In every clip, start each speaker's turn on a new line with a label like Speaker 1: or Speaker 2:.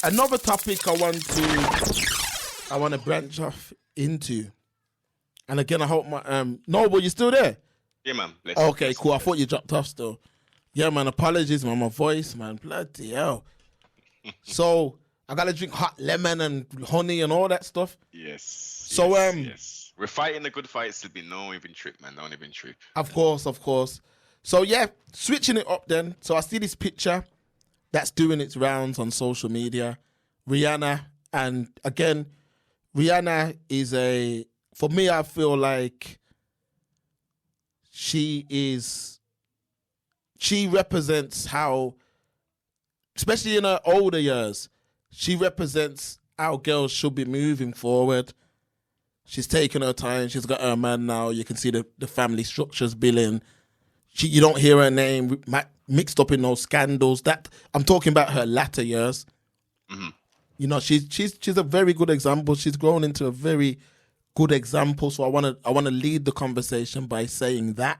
Speaker 1: another topic I want to branch off into. And again, I hope my Noble, you still there?
Speaker 2: Yeah, man.
Speaker 1: Okay, cool. I thought you dropped off still. Yeah, man. Apologies, man. My voice, man. Bloody hell. So I gotta drink hot lemon and honey and all that stuff.
Speaker 2: Yes.
Speaker 1: So
Speaker 2: yes. We're fighting the good fights to be no even trip, man. Don't even trip.
Speaker 1: Of course. So yeah, switching it up then. So I see this picture that's doing its rounds on social media. Rihanna, and again, Rihanna is for me, I feel like she represents how, especially in her older years, she represents how girls should be moving forward. She's taken her time. She's got her man now. You can see the family structures building. You don't hear her name mixed up in those scandals. That I'm talking about her latter years.
Speaker 2: Mm-hmm.
Speaker 1: You know, she's a very good example. She's grown into a very good example. So I want to lead the conversation by saying that,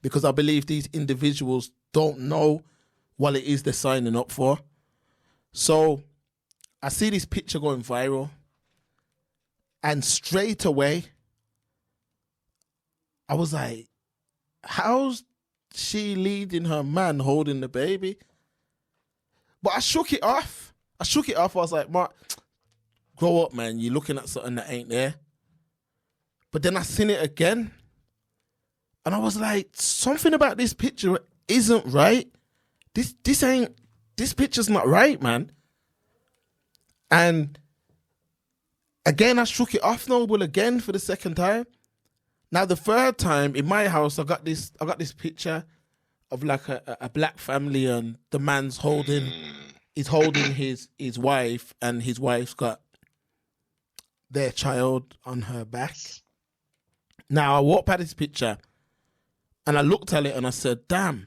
Speaker 1: because I believe these individuals don't know what it is they're signing up for. So I see this picture going viral, and straight away I was like, how's she leading her man holding the baby? But I shook it off. I was like, Mark, grow up, man. You're looking at something that ain't there. But then I seen it again, and I was like, something about this picture isn't right. This picture's not right, man. And again, I shook it off, Noble, again for the second time. Now the third time in my house, I got this picture of like a black family, and the man's holding his wife, and his wife's got their child on her back. Now I walked by this picture and I looked at it and I said, damn,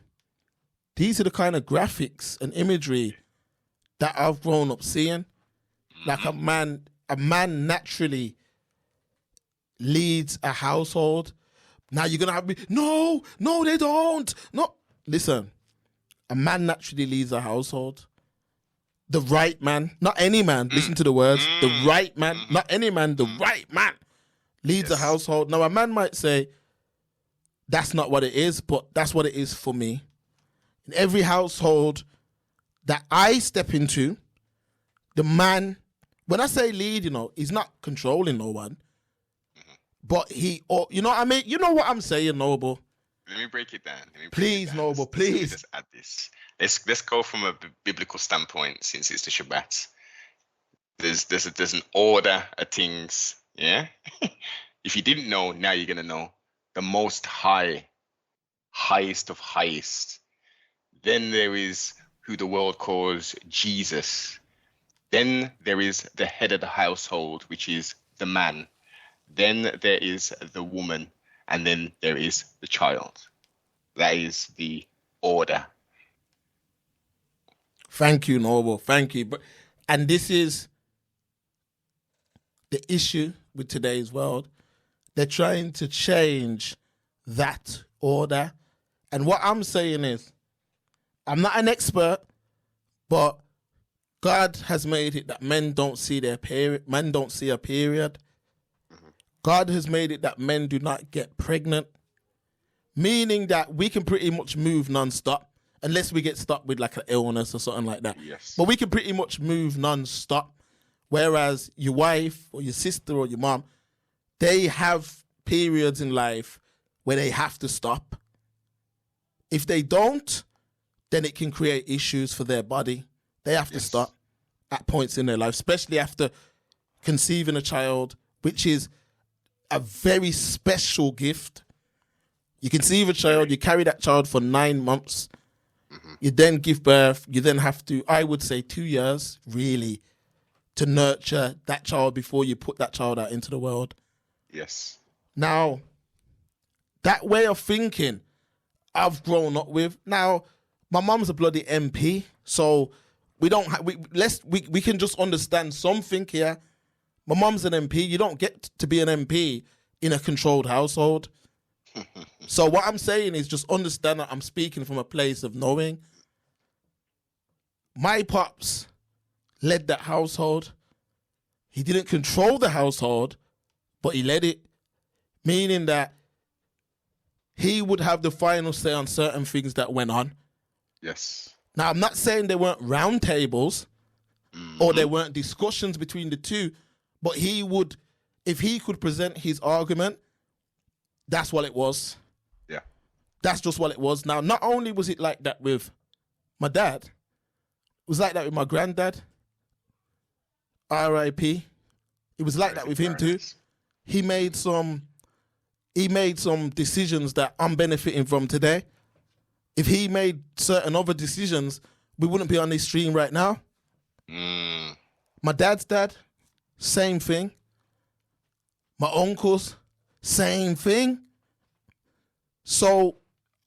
Speaker 1: these are the kind of graphics and imagery that I've grown up seeing. Like a man naturally leads a household. Now you're gonna have me, no, they don't. No, listen, a man naturally leads a household. The right man, not any man, listen to the words, the right man, not any man, the right man leads a household. Now a man might say, that's not what it is, but that's what it is for me. In every household that I step into, the man, when I say lead, you know, he's not controlling no one, but you know what I mean? You know what I'm saying, Noble?
Speaker 2: Let me break it down.
Speaker 1: Please, Noble, please.
Speaker 2: Let me just add this. Let's go from a biblical standpoint, since it's the Shabbat. There's an order of things, yeah? If you didn't know, now you're gonna know. The Most High, highest of highest. Then there is who the world calls Jesus. Then there is the head of the household, which is the man. Then there is the woman, and then there is the child. That is the order.
Speaker 1: Thank you, Noble. Thank you. And this is the issue with today's world. They're trying to change that order. And what I'm saying is, I'm not an expert, but God has made it that men don't see their period. Men don't see a period. God has made it that men do not get pregnant, meaning that we can pretty much move non-stop, unless we get stuck with like an illness or something like that.
Speaker 2: Yes.
Speaker 1: But we can pretty much move non-stop, whereas your wife or your sister or your mom, they have periods in life where they have to stop. If they don't, then it can create issues for their body. They have to stop at points in their life, especially after conceiving a child, which is a very special gift. You conceive a child, you carry that child for 9 months, you then give birth, you then have to, I would say 2 years, really, to nurture that child before you put that child out into the world.
Speaker 2: Yes.
Speaker 1: Now, that way of thinking, I've grown up with. Now, my mum's a bloody MP, so we don't we can just understand something here. My mum's an MP. You don't get to be an MP in a controlled household. So what I'm saying is just understand that I'm speaking from a place of knowing. My pops led that household. He didn't control the household, but he led it, meaning that he would have the final say on certain things that went on.
Speaker 2: Yes.
Speaker 1: Now, I'm not saying there weren't round tables or there weren't discussions between the two, but he would, if he could present his argument, that's what it was.
Speaker 2: Yeah.
Speaker 1: That's just what it was. Now, not only was it like that with my dad, it was like that with my granddad, R.I.P. It was like that with him too. He made some decisions that I'm benefiting from today. If he made certain other decisions, we wouldn't be on this stream right now. My dad's dad, same thing. My uncles, same thing. So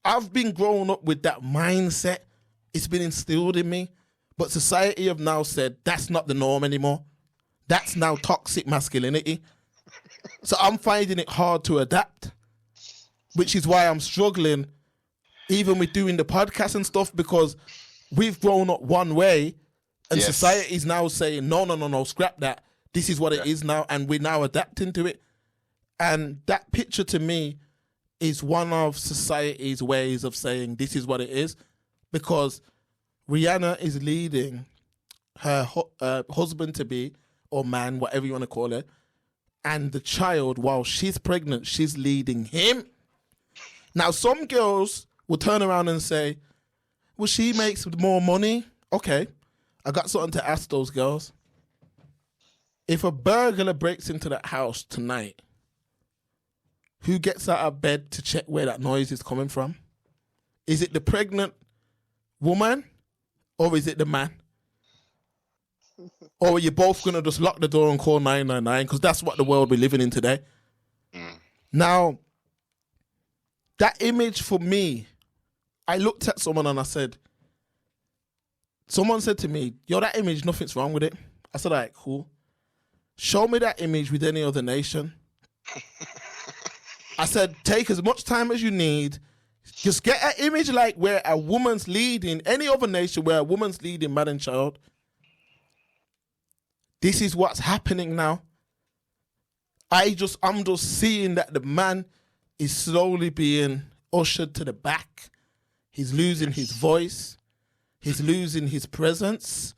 Speaker 1: I've been growing up with that mindset. It's been instilled in me. But society have now said that's not the norm anymore. That's now toxic masculinity. So I'm finding it hard to adapt, which is why I'm struggling even with doing the podcast and stuff, because we've grown up one way and society's now saying, no, scrap that. This is what it is now, and we're now adapting to it. And that picture to me is one of society's ways of saying this is what it is, because Rihanna is leading her husband-to-be, or man, whatever you want to call it, and the child, while she's pregnant, she's leading him. Now, some girls will turn around and say, well, she makes more money. Okay, I got something to ask those girls. If a burglar breaks into that house tonight, who gets out of bed to check where that noise is coming from? Is it the pregnant woman or is it the man? Or are you both going to just lock the door and call 999? Because that's what the world we're living in today. Now, that image for me, I looked at someone and I said, someone said to me, yo, that image, nothing's wrong with it. I said, all right, cool. Show me that image with any other nation. I said, take as much time as you need. Just get an image like where a woman's leading, any other nation where a woman's leading man and child. This is what's happening now. I'm just seeing that the man is slowly being ushered to the back. He's losing his voice. He's losing his presence.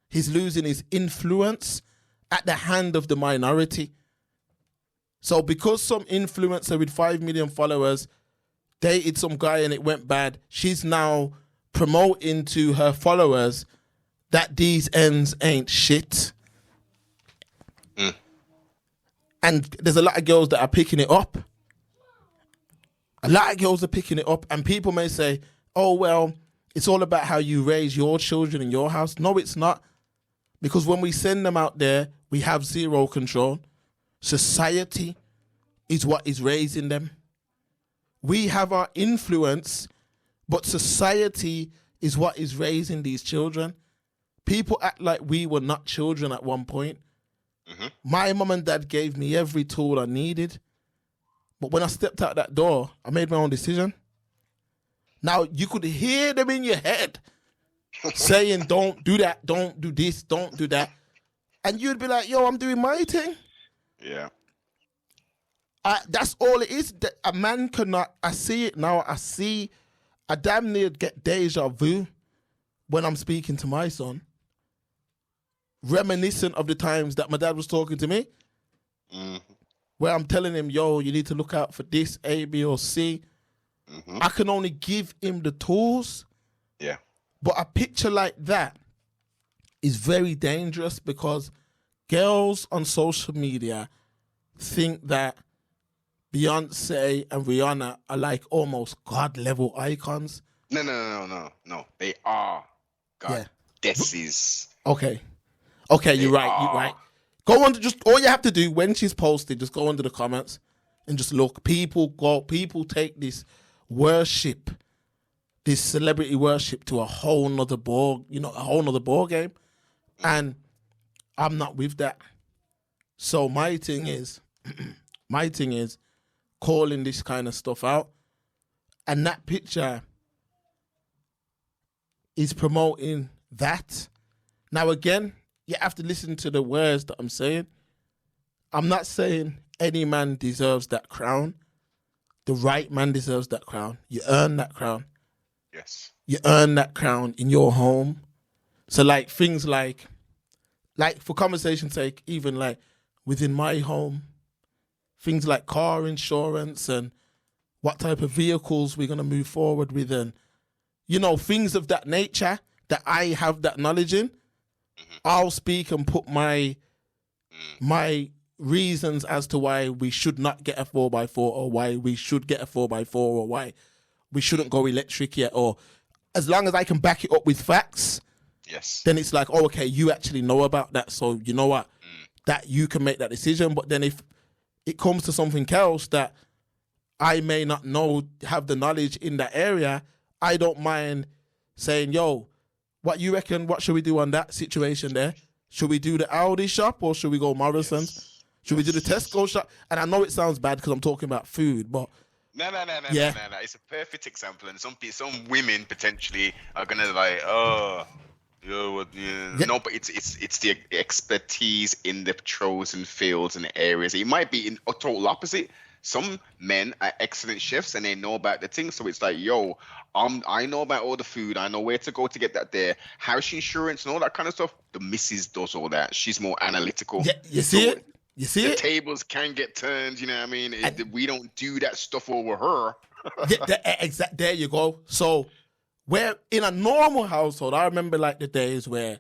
Speaker 1: He's losing his influence at the hand of the minority. So because some influencer with 5 million followers dated some guy and it went bad, she's now promoting to her followers that these ends ain't shit. And there's a lot of girls that are picking it up. A lot of girls are picking it up. And people may say, oh, well, it's all about how you raise your children in your house. No, it's not. Because when we send them out there, we have zero control. Society is what is raising them. We have our influence, but society is what is raising these children. People act like we were not children at one point. My mum and dad gave me every tool I needed. But when I stepped out that door, I made my own decision. Now, you could hear them in your head saying, don't do that, don't do this, don't do that. And you'd be like, yo, I'm doing my thing.
Speaker 2: Yeah.
Speaker 1: That's all it is. A man cannot, I see it now, I damn near get deja vu when I'm speaking to my son. Reminiscent of the times that my dad was talking to me, where I'm telling him, yo, you need to look out for this, A, B, or C. I can only give him the tools.
Speaker 2: Yeah.
Speaker 1: But a picture like that is very dangerous because girls on social media think that Beyonce and Rihanna are like almost God-level icons.
Speaker 2: No. They are God. This is...
Speaker 1: Okay, you're right. Go on, just all you have to do when she's posted, just go under the comments and just look. People take this worship, this celebrity worship to a whole nother ball game. And I'm not with that. So my thing is calling this kind of stuff out. And that picture is promoting that. Now, again, you have to listen to the words that I'm saying. I'm not saying any man deserves that crown. The right man deserves that crown. You earn that crown.
Speaker 2: Yes.
Speaker 1: You earn that crown in your home. So, like, things like for conversation's sake, even like within my home, things like car insurance and what type of vehicles we're going to move forward with, and, you know, things of that nature that I have that knowledge in, I'll speak and put my reasons as to why we should not get a 4x4, or why we should get a 4x4, or why we shouldn't go electric yet, or as long as I can back it up with facts,
Speaker 2: yes,
Speaker 1: then it's like, oh, okay, you actually know about that, so you know what, that you can make that decision. But then if it comes to something else that I may not know, have the knowledge in that area, I don't mind saying, yo, what you reckon, what should we do on that situation there? Should we do the Aldi shop, or should we go Morrison's?
Speaker 2: Yes.
Speaker 1: Should we do the Tesco shop? And I know it sounds bad because I'm talking about food, but
Speaker 2: No.
Speaker 1: Yeah.
Speaker 2: No. It's a perfect example, and some women potentially are gonna like, oh, yeah. No, but it's the expertise in the chosen fields and areas. It might be in a total opposite. Some men are excellent chefs and they know about the things. So it's like, yo, I know about all the food. I know where to go to get that there. House insurance and all that kind of stuff. The missus does all that. She's more analytical.
Speaker 1: yeah, you see it? You see
Speaker 2: The
Speaker 1: it?
Speaker 2: tables can get turned, you know what I mean? We don't do that stuff over her.
Speaker 1: There you go. So, where in a normal household, I remember like the days where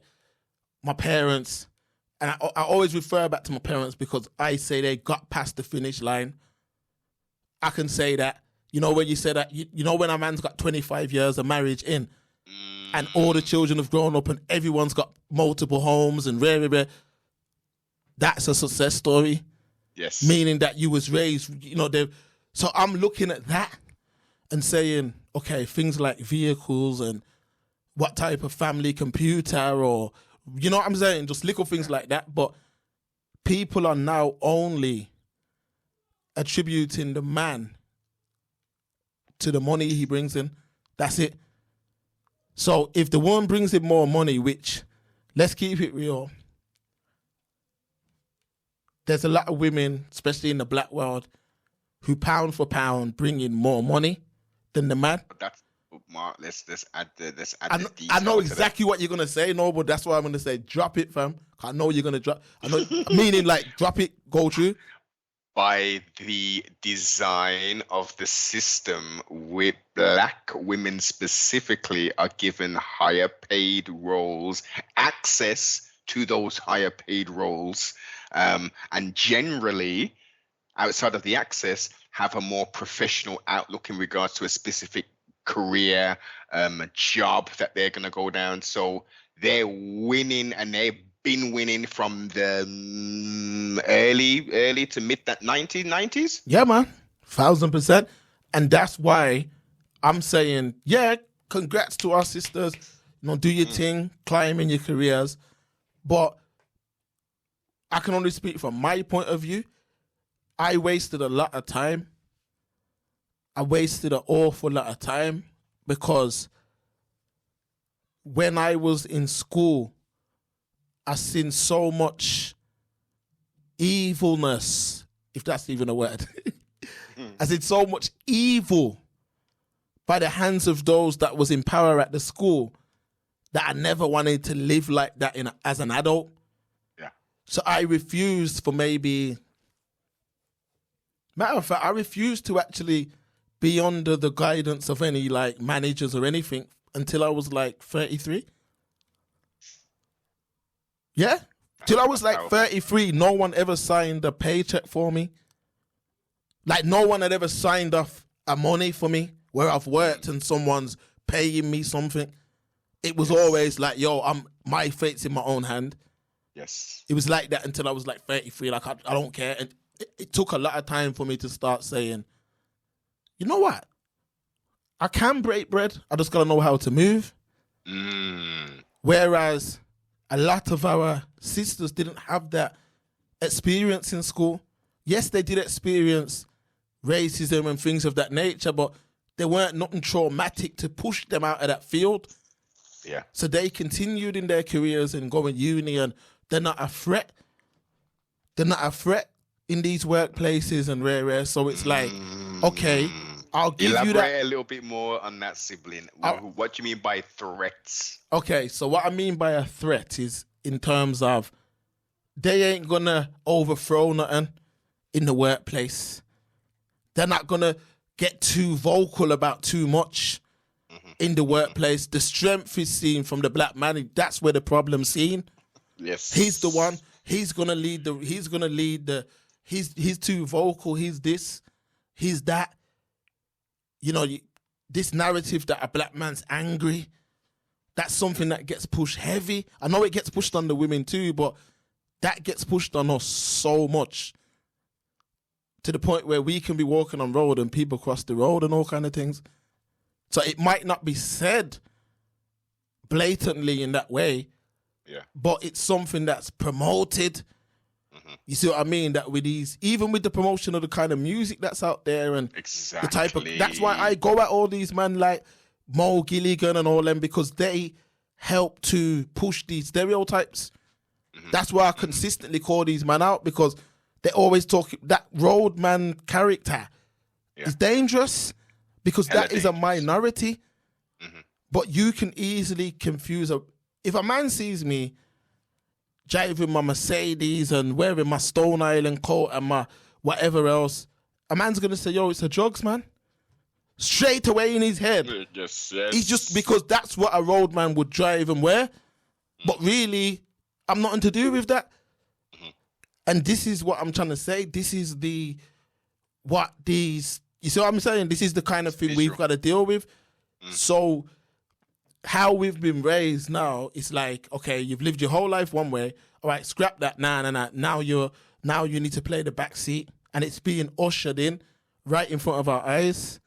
Speaker 1: my parents, and I always refer back to my parents because I say they got past the finish line. I can say that, you know, when you say that, you know, when a man's got 25 years of marriage in, and all the children have grown up and everyone's got multiple homes and rare. That's a success story.
Speaker 2: Yes.
Speaker 1: Meaning that you was raised, you know, so I'm looking at that and saying, okay, things like vehicles and what type of family computer, or, you know what I'm saying? Just little things like that. But people are now only attributing the man to the money he brings in. That's it. So if the woman brings in more money, which, let's keep it real, there's a lot of women, especially in the black world, who pound for pound bring in more money than the man.
Speaker 2: But that's Mark. Let's add the
Speaker 1: I know exactly what you're gonna say, no, but that's why I'm gonna say drop it, fam. I know you're gonna drop. I know, meaning like drop it, go through.
Speaker 2: By the design of the system, with black women specifically are given higher paid roles, access to those higher paid roles, and generally, outside of the access, have a more professional outlook in regards to a specific career, job that they're going to go down. So they're winning, and they've been winning from the early to mid 1990s.
Speaker 1: Yeah, man, 1000%, and that's why I'm saying, yeah, congrats to our sisters. You know, do your thing, climb in your careers, but I can only speak from my point of view. I wasted a lot of time. I wasted an awful lot of time because when I was in school, I seen so much evilness, if that's even a word. I seen so much evil by the hands of those that was in power at the school that I never wanted to live like that as an adult.
Speaker 2: Yeah.
Speaker 1: So I refused for maybe... Matter of fact, I refused to actually be under the guidance of any like managers or anything until I was like 33. Yeah. Till I was like 33, no one ever signed a paycheck for me. Like no one had ever signed off a money for me where I've worked and someone's paying me something. It was always like, yo, my fate's in my own hand.
Speaker 2: Yes.
Speaker 1: It was like that until I was like 33. Like, I don't care. And it took a lot of time for me to start saying, you know what? I can break bread. I just got to know how to move. Whereas a lot of our sisters didn't have that experience in school. Yes, they did experience racism and things of that nature, but there weren't nothing traumatic to push them out of that field.
Speaker 2: Yeah.
Speaker 1: So they continued in their careers and going uni, and they're not a threat. They're not a threat in these workplaces and rare. So it's like, okay, I'll give you that.
Speaker 2: Elaborate a little bit more on that, sibling. What do you mean by threats?
Speaker 1: Okay, so what I mean by a threat is in terms of they ain't gonna overthrow nothing in the workplace. They're not gonna get too vocal about too much in the workplace. The strength is seen from the black man. That's where the problem's seen.
Speaker 2: Yes.
Speaker 1: He's the one. He's gonna lead the. He's too vocal. He's this. He's that. You know, this narrative that a black man's angry. That's something that gets pushed heavy. I know it gets pushed on the women too, but that gets pushed on us so much to the point where we can be walking on road and people cross the road and all kind of things. So it might not be said blatantly in that way, but it's something that's promoted. You see what I mean? That with these, even with the promotion of the kind of music that's out there and the type of, that's why I go at all these men like Mo Gilligan and all them, because they help to push these stereotypes. That's why I consistently call these men out, because they always talk that roadman character is dangerous, because that is a minority. But you can easily confuse if a man sees me driving my Mercedes and wearing my Stone Island coat and my whatever else, a man's gonna say, yo, it's a drugs, man. Straight away in his head.
Speaker 2: Yes.
Speaker 1: He's just, because that's what a roadman would drive and wear. But really, I'm nothing to do with that. And this is what I'm trying to say. This is you see what I'm saying? This is the kind of thing we've got to deal with. So how we've been raised now, it's like, okay, you've lived your whole life one way. All right, scrap that. Nah. Now you need to play the back seat, and it's being ushered in right in front of our eyes.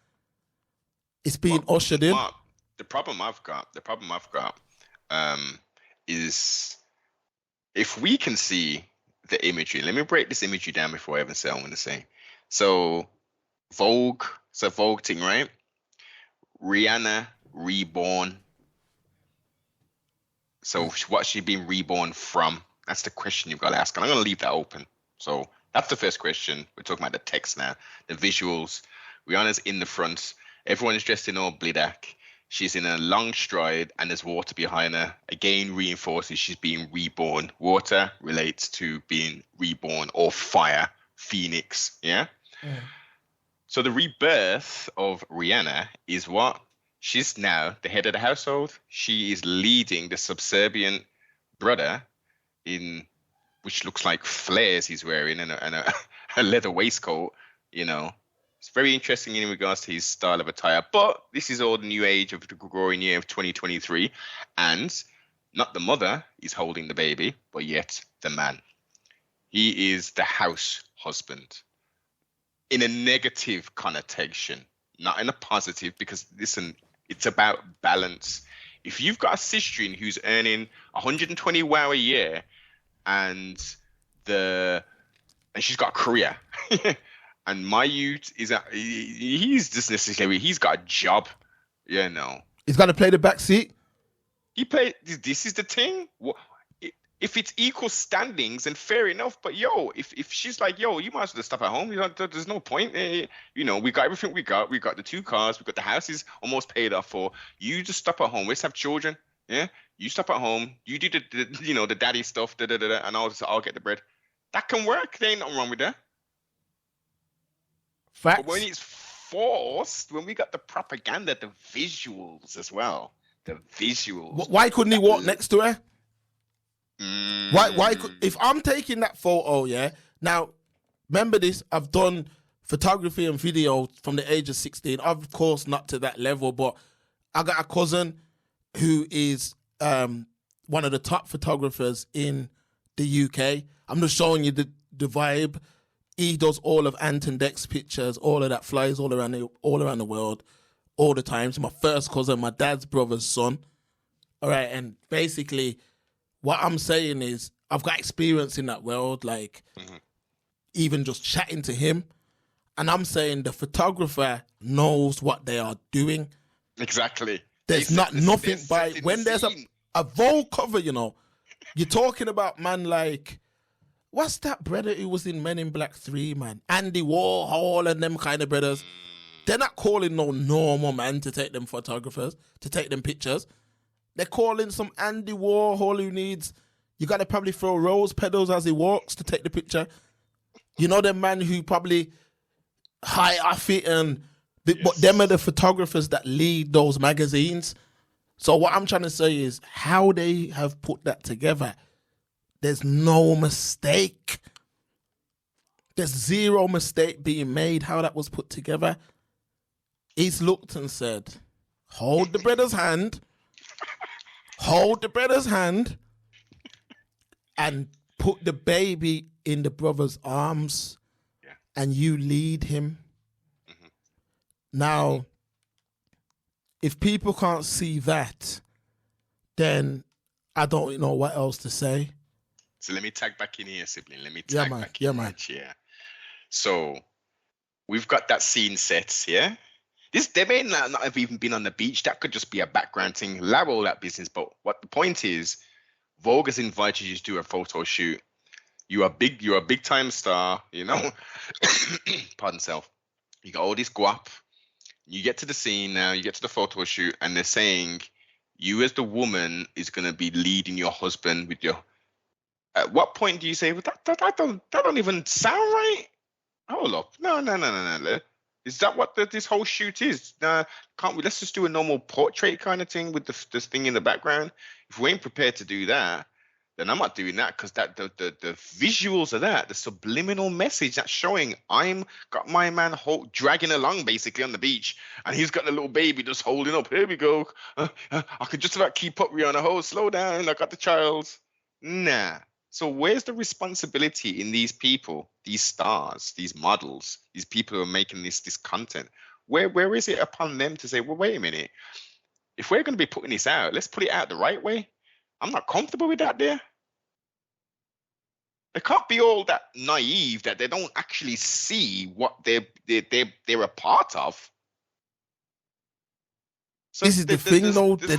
Speaker 1: It's being ushered in.
Speaker 2: Mark, the problem I've got is if we can see the imagery. Let me break this imagery down before I even say what I'm going to say. So Vogue thing, right? Rihanna reborn. So what's she been reborn from? That's the question you've got to ask. And I'm going to leave that open. So that's the first question. We're talking about the text now. The visuals. Rihanna's in the front. Everyone's dressed in all blidak. She's in a long stride and there's water behind her. Again, reinforces she's being reborn. Water relates to being reborn, or fire, phoenix, yeah? So the rebirth of Rihanna is what? She's now the head of the household. She is leading the subservient brother in, which looks like flares he's wearing, and a leather waistcoat, you know. It's very interesting in regards to his style of attire. But this is all the new age of the Gregorian year of 2023. And not the mother is holding the baby, but yet the man. He is the house husband. In a negative connotation, not in a positive, because listen, it's about balance. If you've got a sister who's earning 120 wow a year and she's got a career, and my youth is he's just necessarily, he's got a job, you know.
Speaker 1: He's got to play the back seat.
Speaker 2: This is the thing. If it's equal standings, then fair enough. But yo, if she's like, yo, you might as well stop at home. You know, there's no point. You know, we got everything we got. We got the 2 cars. We got the houses almost paid off for. You just stop at home. Let's have children. Yeah, you stop at home. You do the daddy stuff. And I'll get the bread. That can work. There ain't nothing wrong with that.
Speaker 1: Facts.
Speaker 2: But when it's forced, when we got the propaganda, the visuals as well. The visuals.
Speaker 1: Why couldn't he walk next to her? Why if I'm taking that photo, yeah. Now, remember this, I've done photography and video from the age of 16. Of course, not to that level, but I got a cousin who is one of the top photographers in the UK. I'm just showing you the vibe. He does all of Anton Deck's pictures, all of that, flies all around the world, all the time. So my first cousin, my dad's brother's son. All right, and basically, what I'm saying is, I've got experience in that world, like even just chatting to him. And I'm saying the photographer knows what they are doing.
Speaker 2: Exactly.
Speaker 1: There's nothing by when there's a Vogue cover, you know. You're talking about man like what's that brother who was in Men in Black 3, man? Andy Warhol and them kind of brothers. They're not calling no normal man to take them photographers, to take them pictures. They're calling some Andy Warhol who needs, you got to probably throw rose petals as he walks to take the picture. You know, the man who probably high off it but them are the photographers that lead those magazines. So what I'm trying to say is how they have put that together. There's no mistake. There's zero mistake being made how that was put together. He's looked and said, hold the brother's hand, and put the baby in the brother's arms, and you lead him. Mm-hmm. Now, if people can't see that, then I don't know what else to say.
Speaker 2: So let me tag back in here, sibling. Let me tag back in here. Yeah. So we've got that scene set, yeah? They may not have even been on the beach. That could just be a background thing. Allow all that business. But what the point is, Vogue has invited you to do a photo shoot. You're a big time star, you know. Pardon self. You got all this guap. You get to the scene now, you get to the photo shoot, and they're saying you as the woman is gonna be leading your husband with your. At what point do you say, well, that don't even sound right? Hold up. No. Is that what this whole shoot is? Can't we? Let's just do a normal portrait kind of thing with this thing in the background. If we ain't prepared to do that, then I'm not doing that, because that the visuals of that, the subliminal message that's showing I'm got my man dragging along basically on the beach, and he's got a little baby just holding up. Here we go. I could just about keep up, Rihanna. Slow down. I got the child. Nah. So where's the responsibility in these people, these stars, these models, these people who are making this content? Where is it upon them to say, well, wait a minute, if we're going to be putting this out, let's put it out the right way. I'm not comfortable with that there. They can't be all that naive that they don't actually see what they're a part of. So
Speaker 1: this is the thing, though. They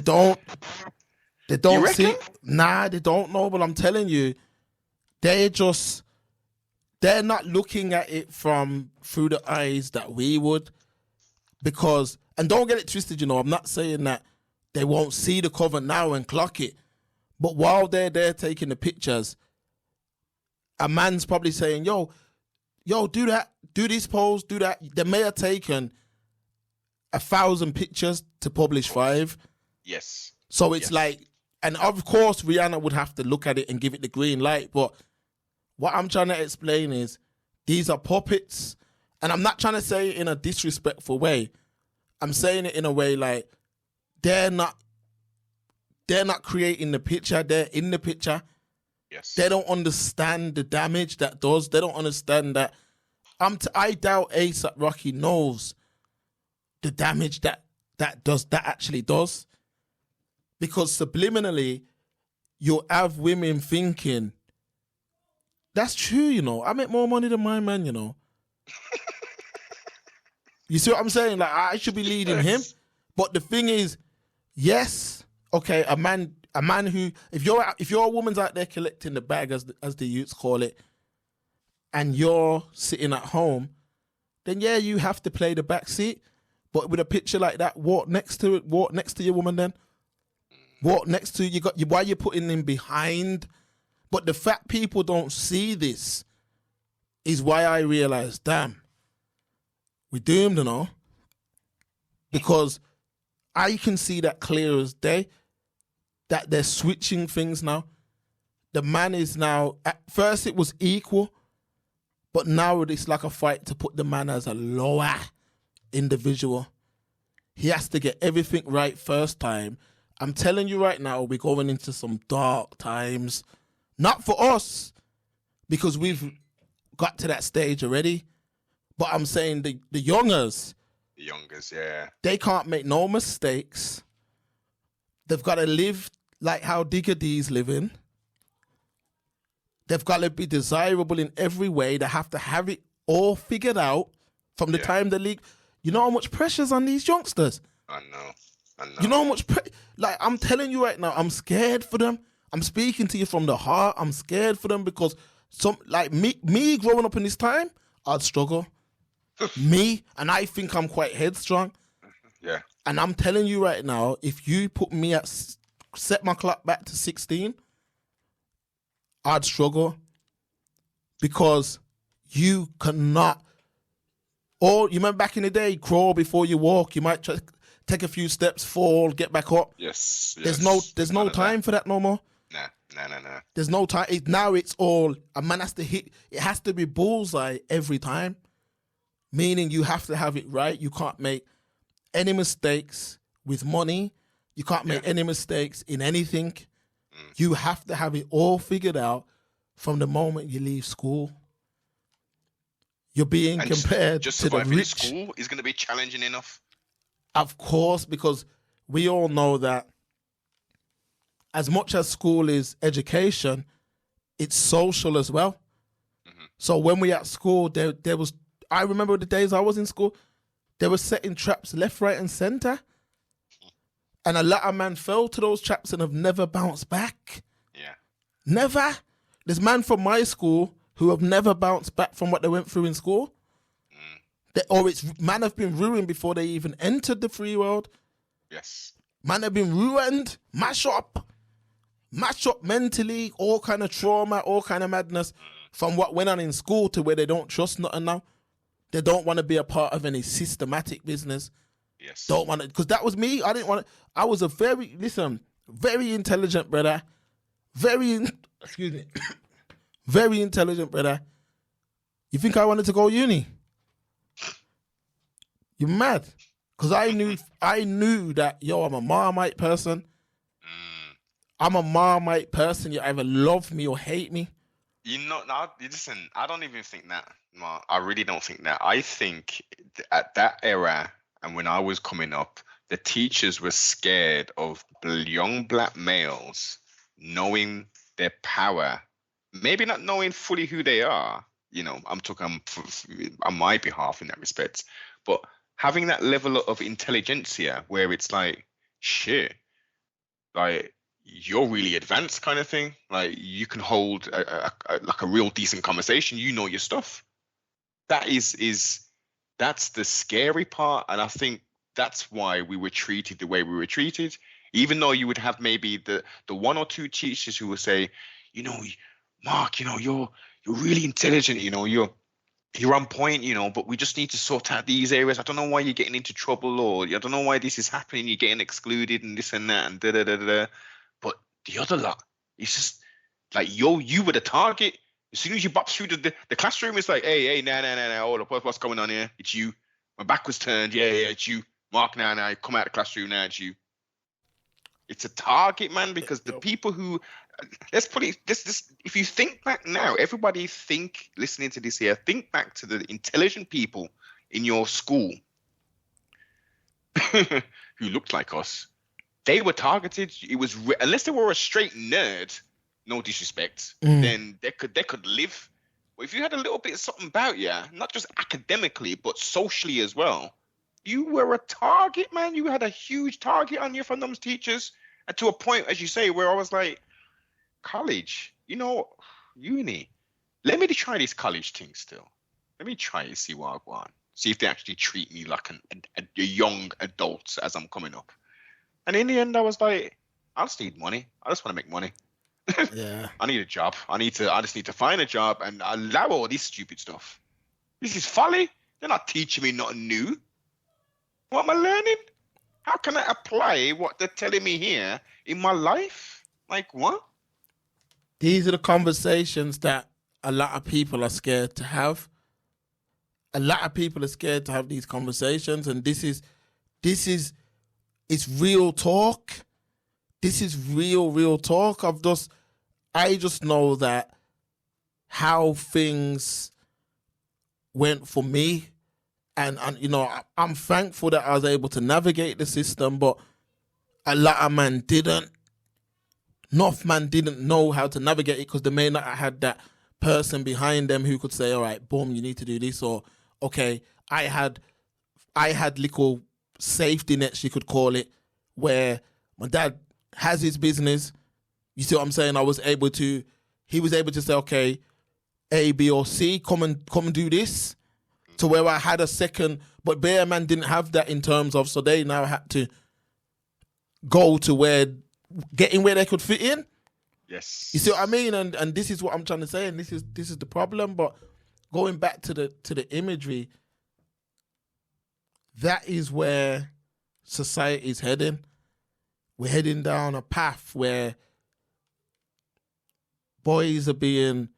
Speaker 1: don't see. Nah, they don't know. But I'm telling you, they're not looking at it through the eyes that we would. Because, and don't get it twisted, you know, I'm not saying that they won't see the cover now and clock it. But while they're there taking the pictures, a man's probably saying, yo, do that, do this pose, do that. They may have taken 1,000 pictures to publish 5.
Speaker 2: Yes.
Speaker 1: So it's like, and of course Rihanna would have to look at it and give it the green light. But what I'm trying to explain is these are puppets. And I'm not trying to say it in a disrespectful way. I'm saying it in a way like they're not creating the picture, they're in the picture.
Speaker 2: Yes.
Speaker 1: They don't understand the damage that does. They don't understand that. I doubt A$AP Rocky knows the damage that actually does. Because subliminally, you'll have women thinking, that's true, you know. I make more money than my man, you know. You see what I'm saying? Like, I should be leading him. But the thing is, yes, okay, a man who, if you're a woman's out there collecting the bag, as the youths call it, and you're sitting at home, then yeah, you have to play the back seat. But with a picture like that, walk next to your woman then. Walk next to you. Why you putting him behind? But the fact people don't see this is why I realize, damn, we're doomed, you know. Because I can see that clear as day, that they're switching things now. The man is now, at first it was equal, but now it's like a fight to put the man as a lower individual. He has to get everything right first time. I'm telling you right now, we're going into some dark times. Not for us, because we've got to that stage already. But I'm saying the youngers.
Speaker 2: The youngers, yeah.
Speaker 1: They can't make no mistakes. They've got to live like how Digger D's living. They've got to be desirable in every way. They have to have it all figured out from the time they leave. You know how much pressure's on these youngsters?
Speaker 2: I know. I know.
Speaker 1: You know how much, like, I'm telling you right now, I'm scared for them. I'm speaking to you from the heart. I'm scared for them because me growing up in this time, I'd struggle. And I think I'm quite headstrong.
Speaker 2: Yeah.
Speaker 1: And I'm telling you right now, if you put me set my clock back to 16, I'd struggle because you cannot. Or you remember back in the day, crawl before you walk. You might take a few steps, fall, get back up.
Speaker 2: Yes.
Speaker 1: There's no time for that no more.
Speaker 2: No.
Speaker 1: There's no time. Now it's all a man has to hit. It has to be bullseye every time. Meaning you have to have it right. You can't make any mistakes with money. You can't make any mistakes in anything. You have to have it all figured out from the moment you leave school. You're being compared
Speaker 2: just
Speaker 1: to the
Speaker 2: surviving
Speaker 1: rich.
Speaker 2: School is going to be challenging enough.
Speaker 1: Of course, because we all know that as much as school is education, it's social as well. Mm-hmm. So when we at school, there was, I remember the days I was in school, they were setting traps left, right, and center. And a lot of men fell to those traps and have never bounced back.
Speaker 2: Yeah.
Speaker 1: Never. There's men from my school who have never bounced back from what they went through in school. Man have been ruined before they even entered the free world.
Speaker 2: Yes.
Speaker 1: Man have been ruined, mash up mentally, all kind of trauma, all kind of madness from what went on in school to where they don't trust nothing now. They don't want to be a part of any systematic business.
Speaker 2: Yes.
Speaker 1: Don't want to, because that was me. I didn't want to. I was a very intelligent brother. Very intelligent brother. You think I wanted to go uni? You mad? Because I knew that, I'm a Marmite person. I'm a Marmite person. You either love me or hate me.
Speaker 2: Listen, I don't even think that, Mark. I really don't think that. I think at that era and when I was coming up, the teachers were scared of young black males knowing their power, maybe not knowing fully who they are. I'm talking on my behalf in that respect, but having that level of intelligentsia where it's like, shit, like, you're really advanced kind of thing. Like, you can hold a real decent conversation. You know your stuff. That's the scary part. And I think that's why we were treated the way we were treated. Even though you would have maybe the one or two teachers who would say, Mark, you're really intelligent, you're on point, but we just need to sort out these areas. I don't know why you're getting into trouble, or I don't know why this is happening. You're getting excluded and this and that and da da da da. But the other lot, it's just like, you were the target. As soon as you bop through the classroom, it's like, hey, no, hold up, what's going on here? It's you. My back was turned. Yeah, it's you. Mark, now, come out of the classroom now, it's you. It's a target, man, because the people who, let's put it, this, if you think back now, everybody listening to this here, think back to the intelligent people in your school who looked like us. They were targeted. It was, unless they were a straight nerd, no disrespect, then they could live. But if you had a little bit of something about you, not just academically, but socially as well, you were a target, man. You had a huge target on you from those teachers. And to a point, as you say, where I was like, college, uni, let me try this college thing still. Let me try and see what I want. See if they actually treat me like a young adult as I'm coming up. And in the end, I was like, I just need money. I just want to make money.
Speaker 1: Yeah.
Speaker 2: I need a job. I just need to find a job and allow all this stupid stuff. This is folly. They're not teaching me nothing new. What am I learning? How can I apply what they're telling me here in my life? Like, what?
Speaker 1: These are the conversations that a lot of people are scared to have. A lot of people are scared to have these conversations, and this is it's real talk. This is real talk. I just know that how things went for me, and I'm thankful that I was able to navigate the system, but a lot of man didn't. Enough man didn't know how to navigate it because they may not have had that person behind them who could say, all right, boom, you need to do this, or okay, I had little safety nets, you could call it, where my dad has his business. You see what I'm saying? He was able to say, okay, A, B, or C, come and do this. To where I had a second, but Bear Man didn't have that in terms of, so they now had to go to getting where they could fit in.
Speaker 2: Yes.
Speaker 1: You see what I mean? And this is what I'm trying to say, and this is the problem. But going back to the imagery, that is where society is heading. We're heading down a path where boys are being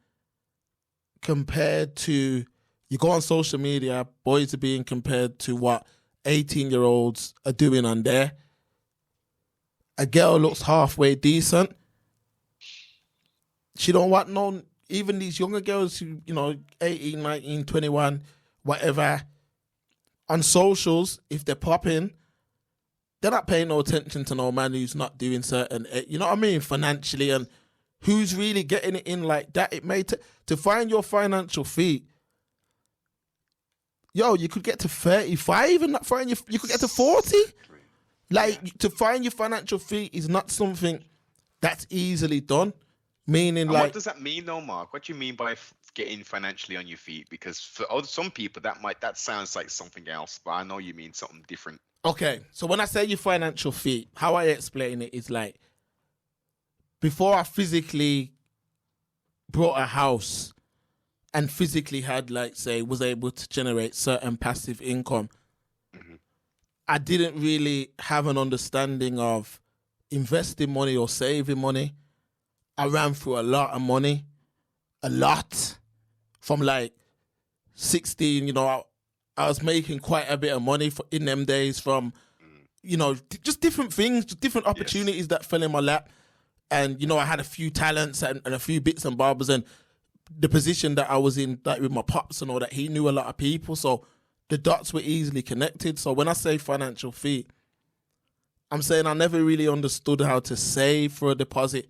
Speaker 1: compared to, you go on social media, boys are being compared to what 18-year-olds are doing on there. A girl looks halfway decent. She don't want even these younger girls who, 18, 19, 21, whatever, on socials, if they're popping, they're not paying no attention to no man who's not doing certain, you know what I mean, financially, and who's really getting it in like that. It may to find your financial feet. Yo, you could get to 35 and not find you could get to 40. Like, to find your financial feet is not something that's easily done. Meaning,
Speaker 2: and
Speaker 1: like,
Speaker 2: what does that mean, though, Mark? What do you mean by getting financially on your feet? Because for some people, that sounds like something else, but I know you mean something different.
Speaker 1: Okay, so when I say your financial feet, how I explain it is like, before I physically bought a house and physically had, like, say, was able to generate certain passive income, I didn't really have an understanding of investing money or saving money. I ran through a lot of money, a lot. From like 16, I was making quite a bit of money in them days from, just different things, just different opportunities that fell in my lap. And, I had a few talents and a few bits and bobs, and the position that I was in, like with my pops and all that, he knew a lot of people. So the dots were easily connected. So when I say financial feet, I'm saying I never really understood how to save for a deposit.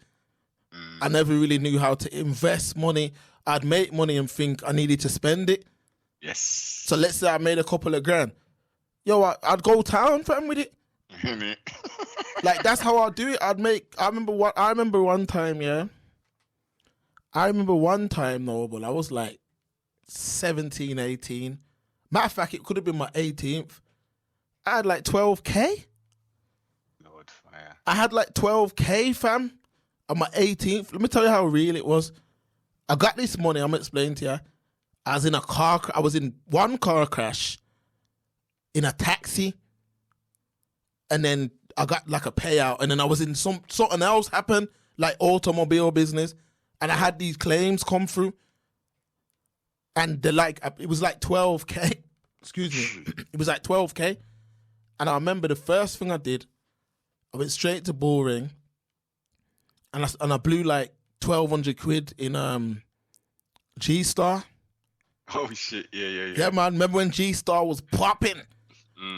Speaker 1: I never really knew how to invest money. I'd make money and think I needed to spend it.
Speaker 2: Yes.
Speaker 1: So let's say I made a couple of grand. Yo, I'd go town, fam, with it. Like, that's how I'd do it. I remember one time, yeah. I remember one time, though, but I was like 17, 18. Matter of fact, it could have been my 18th. I had like 12K.
Speaker 2: Lord fire.
Speaker 1: I had like 12K, fam, on my 18th. Let me tell you how real it was. I got this money, I'm explaining to you. I was in one car crash, in a taxi, and then I got like a payout, and then I was in something else happened, like automobile business, and I had these claims come through, and it was like 12K. Excuse me. It was like 12K, and I remember the first thing I did, I went straight to Bullring, and I blew like 1,200 quid in G-Star.
Speaker 2: Oh shit! Yeah.
Speaker 1: Yeah, man. Remember when G-Star was popping?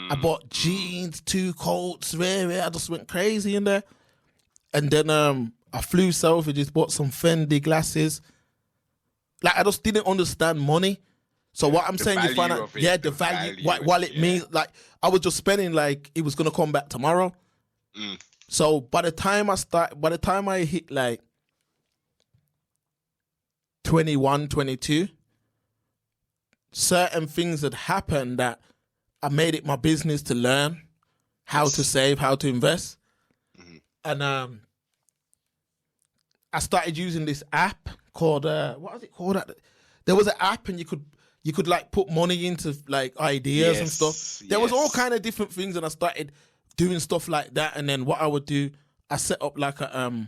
Speaker 1: I bought jeans, 2 coats, rare. I just went crazy in there. And then I flew Selfridges, bought some Fendi glasses. Like, I just didn't understand money. So what I'm saying, you find out, the value, while it means, like, I was just spending like it was gonna come back tomorrow. So by the time I hit like 21, 22, certain things had happened that I made it my business to learn how to save, how to invest. And I started using this app called, what was it called? There was an app, and you could like put money into like ideas and stuff. There was all kind of different things, and I started doing stuff like that. And then what I would do, I set up like a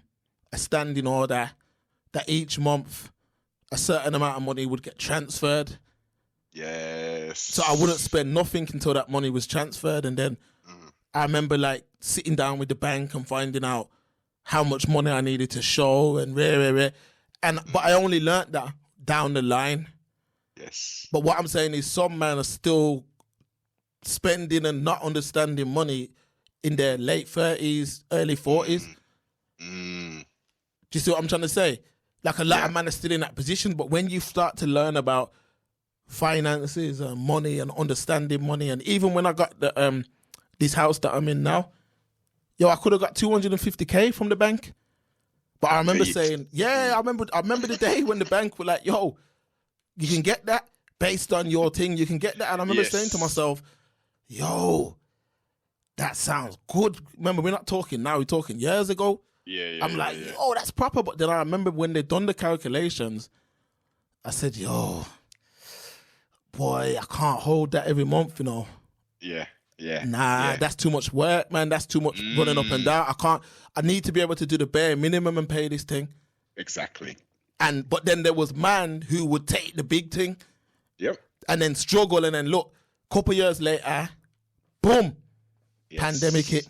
Speaker 1: standing order that each month a certain amount of money would get transferred.
Speaker 2: Yes.
Speaker 1: So I wouldn't spend nothing until that money was transferred. And then I remember like sitting down with the bank and finding out how much money I needed to show and rare. But I only learnt that down the line.
Speaker 2: Yes.
Speaker 1: But what I'm saying is some men are still spending and not understanding money in their late 30s, early 40s. Do you see what I'm trying to say? Like, a lot of men are still in that position, but when you start to learn about finances and money and understanding money, and even when I got the this house that I'm in now, yo, I could have got 250K from the bank. But I remember saying, I remember the day when the bank were like, yo, you can get that based on your thing. You can get that. And I remember saying to myself, yo, that sounds good. Remember, we're not talking now. We're talking years ago. I'm like, yo, that's proper. But then I remember when they done the calculations, I said, yo, boy, I can't hold that every month, you know. That's too much work, man. That's too much running up and down. I need to be able to do the bare minimum and pay this thing.
Speaker 2: Exactly.
Speaker 1: But then there was man who would take the big thing.
Speaker 2: Yep.
Speaker 1: And then struggle, and then look, couple years later, boom, pandemic hit.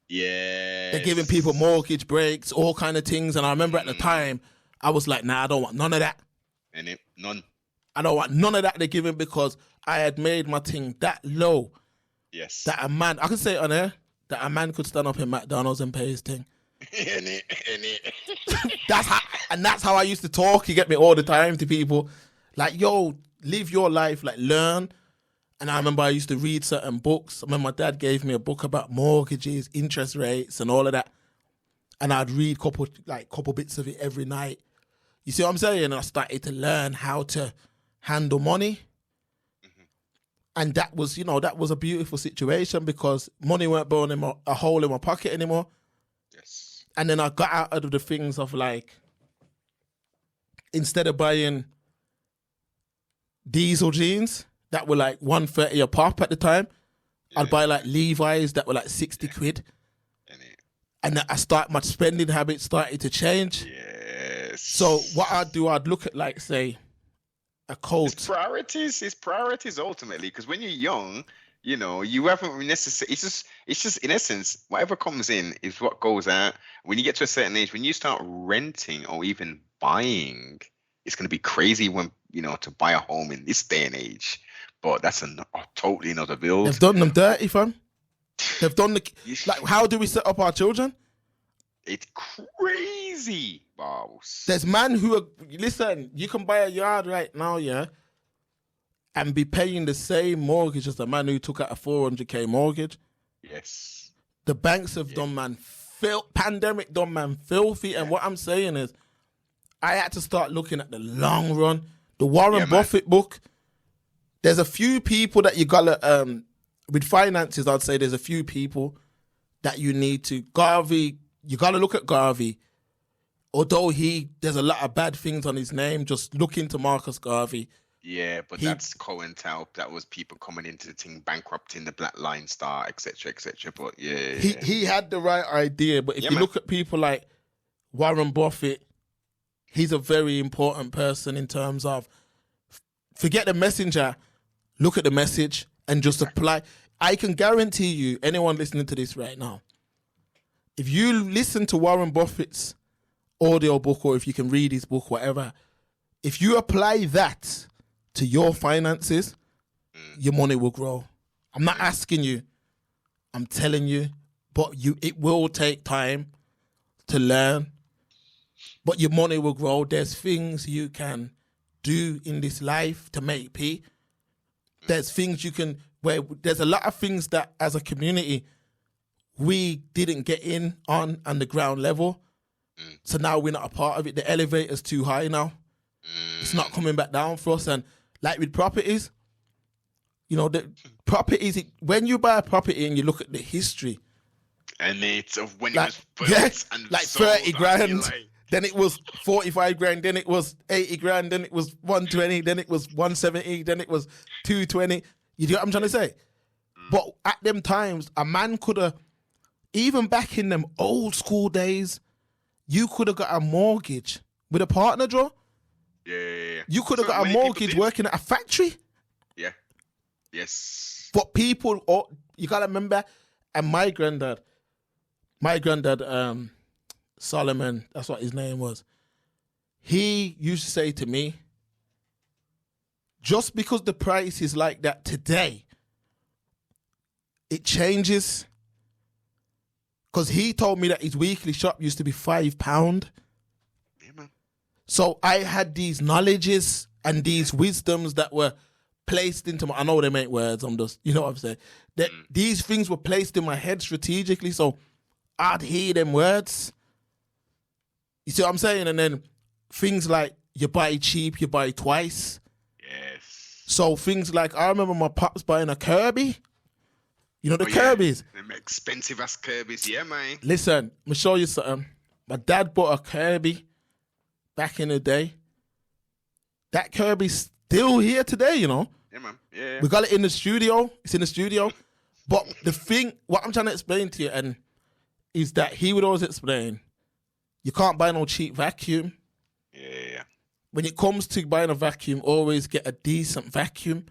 Speaker 2: Yeah.
Speaker 1: They're giving people mortgage breaks, all kind of things. And I remember at the time, I was like, nah, I don't want none of that.
Speaker 2: None.
Speaker 1: I don't want none of that they're giving, because I had made my thing that low.
Speaker 2: Yes.
Speaker 1: That a man, I could say it on air, that a man could stand up in McDonald's and pay his thing. That's how I used to talk. You get me all the time to people, like, yo, live your life, like, learn. And I remember I used to read certain books. I remember my dad gave me a book about mortgages, interest rates, and all of that. And I'd read couple bits of it every night. You see what I'm saying? And I started to learn how to handle money. And that was a beautiful situation, because money weren't burning a hole in my pocket anymore.
Speaker 2: Yes.
Speaker 1: And then I got out of the things of, like, instead of buying diesel jeans that were like $130 a pop at the time, I'd buy like Levi's that were like 60 quid. And my spending habits started to change.
Speaker 2: Yes.
Speaker 1: So what I'd do, I'd look at, like, say, a coat.
Speaker 2: It's priorities ultimately, because when you're young, you know, you haven't necessarily, it's just in essence, whatever comes in is what goes out. When you get to a certain age, when you start renting or even buying, it's going to be crazy when, you know, to buy a home in this day and age. But that's a totally another build.
Speaker 1: They've done them dirty, fam. They've done like, how do we set up our children?
Speaker 2: It's crazy, boss.
Speaker 1: There's men who listen, you can buy a yard right now, yeah, and be paying the same mortgage as the man who took out a 400K mortgage.
Speaker 2: Yes.
Speaker 1: The banks have done, man, pandemic done, man, filthy. And what I'm saying is, I had to start looking at the long run. The Warren Buffett book, there's a few people that you gotta, with finances, I'd say there's a few people that you need to, Garvey, you gotta look at Garvey. Although there's a lot of bad things on his name, just look into Marcus Garvey.
Speaker 2: Yeah, but that's COINTEL. That was people coming into the thing, bankrupting the Black Line Star, etc., etc. But
Speaker 1: he had the right idea. But if you look at people like Warren Buffett, he's a very important person in terms of, forget the messenger, look at the message and just apply. I can guarantee you, anyone listening to this right now, if you listen to Warren Buffett's audio book, or if you can read his book, whatever, if you apply that to your finances, your money will grow. I'm not asking you, I'm telling you, but it will take time to learn, but your money will grow. There's things you can do in this life to make pay. There's things there's a lot of things that as a community we didn't get in on the ground level. So now we're not a part of it. The elevator's too high now. It's not coming back down for us. And like with properties, you know, the properties, when you buy a property and you look at the history.
Speaker 2: And it's of when
Speaker 1: like,
Speaker 2: it was built and
Speaker 1: like
Speaker 2: sold,
Speaker 1: 30 grand, then it was 45 grand, then it was 80 grand, then it was 120, then it was 170, then it was 220. You get what I'm trying to say? But at them times, a man could have, even back in them old school days, you could have got a mortgage with a partner, Joe.
Speaker 2: Yeah.
Speaker 1: You could have got a mortgage working at a factory.
Speaker 2: Yeah. Yes.
Speaker 1: But people, you got to remember, and my granddad, Solomon, that's what his name was, he used to say to me, just because the price is like that today, it changes. Because he told me that his weekly shop used to be £5.
Speaker 2: Yeah, man.
Speaker 1: So I had these knowledges and these wisdoms that were placed into I know they make words, I'm just, you know what I'm saying? That these things were placed in my head strategically. So I'd hear them words. You see what I'm saying? And then things like you buy cheap, you buy twice.
Speaker 2: Yes.
Speaker 1: So things like, I remember my pops buying a Kirby. You know the Kirby's?
Speaker 2: Them expensive ass Kirby's, yeah, man.
Speaker 1: Listen, let me show you something. My dad bought a Kirby back in the day. That Kirby's still here today, you know.
Speaker 2: Yeah, man. Yeah.
Speaker 1: We got it in the studio. It's in the studio. But the thing, what I'm trying to explain to you, and is that he would always explain, you can't buy no cheap vacuum.
Speaker 2: Yeah.
Speaker 1: When it comes to buying a vacuum, always get a decent vacuum.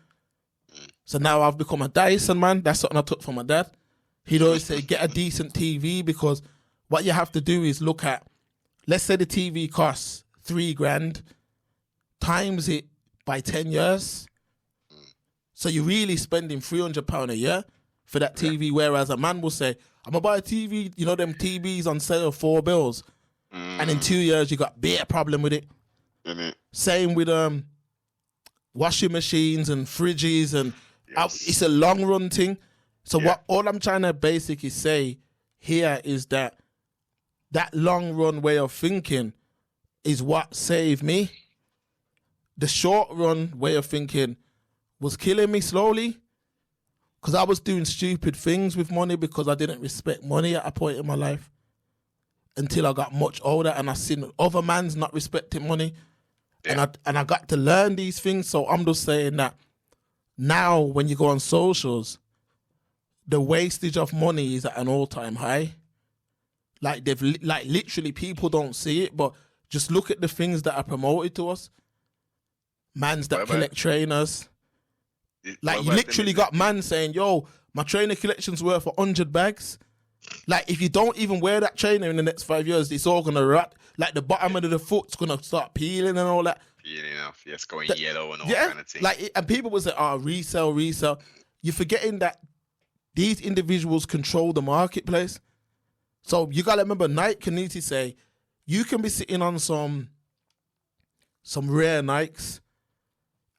Speaker 1: So now I've become a Dyson man. That's something I took from my dad. He'd always say, get a decent TV, because what you have to do is look at, let's say the TV costs $3,000, times it by 10 years. So you're really spending £300 a year for that TV, whereas a man will say, I'm going to buy a TV, you know, them TVs on sale, £4. And in 2 years, you got big problem with it. Same with washing machines and fridges, and it's a long run thing. So what all I'm trying to basically say here is that long run way of thinking is what saved me. The short run way of thinking was killing me slowly, because I was doing stupid things with money because I didn't respect money at a point in my life until I got much older, and I seen other mans not respecting money. Yeah. And I got to learn these things. So I'm just saying that now when you go on socials, the wastage of money is at an all-time high. Like literally people don't see it, but just look at the things that are promoted to us. Mans that collect trainers. Like you literally got man saying, yo, my trainer collection's worth 100 bags. Like if you don't even wear that trainer in the next 5 years, it's all gonna rot. Like the bottom of the foot's gonna start peeling and all that.
Speaker 2: Peeling off, yes, going yellow and all kind of thing.
Speaker 1: Like, and people will say, oh, resell. You're forgetting that these individuals control the marketplace. So you gotta remember, Nike can easily say, you can be sitting on some rare Nikes,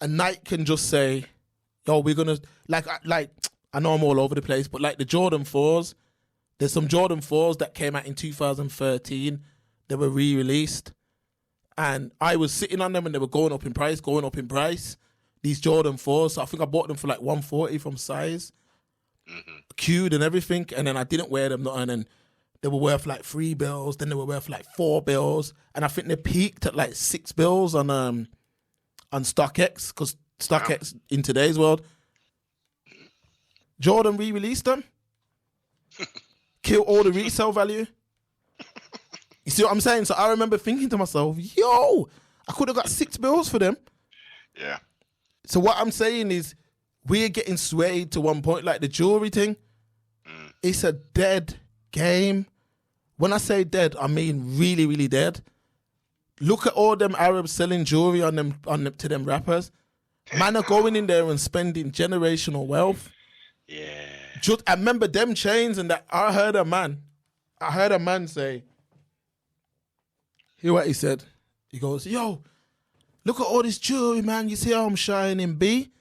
Speaker 1: and Nike can just say, yo, we're gonna like I know I'm all over the place, but like the Jordan 4s, there's some Jordan 4s that came out in 2013. They were re-released, and I was sitting on them, and they were going up in price. These Jordan 4s, so I think I bought them for like $140 from size, queued and everything, and then I didn't wear them, and they were worth like $3, then they were worth like $4, and I think they peaked at like $6 on StockX, because StockX in today's world, Jordan re-released them, kill all the resale value. You see what I'm saying? So I remember thinking to myself, yo, I could have got $6 for them.
Speaker 2: Yeah.
Speaker 1: So what I'm saying is, we're getting swayed to one point, like the jewelry thing. It's a dead game. When I say dead, I mean really, really dead. Look at all them Arabs selling jewelry on them to them rappers. Man are going in there and spending generational wealth.
Speaker 2: Yeah.
Speaker 1: I remember them chains, and that I heard a man say, hear what he said. He goes, yo, look at all this jewelry, man. You see how I'm shining, B?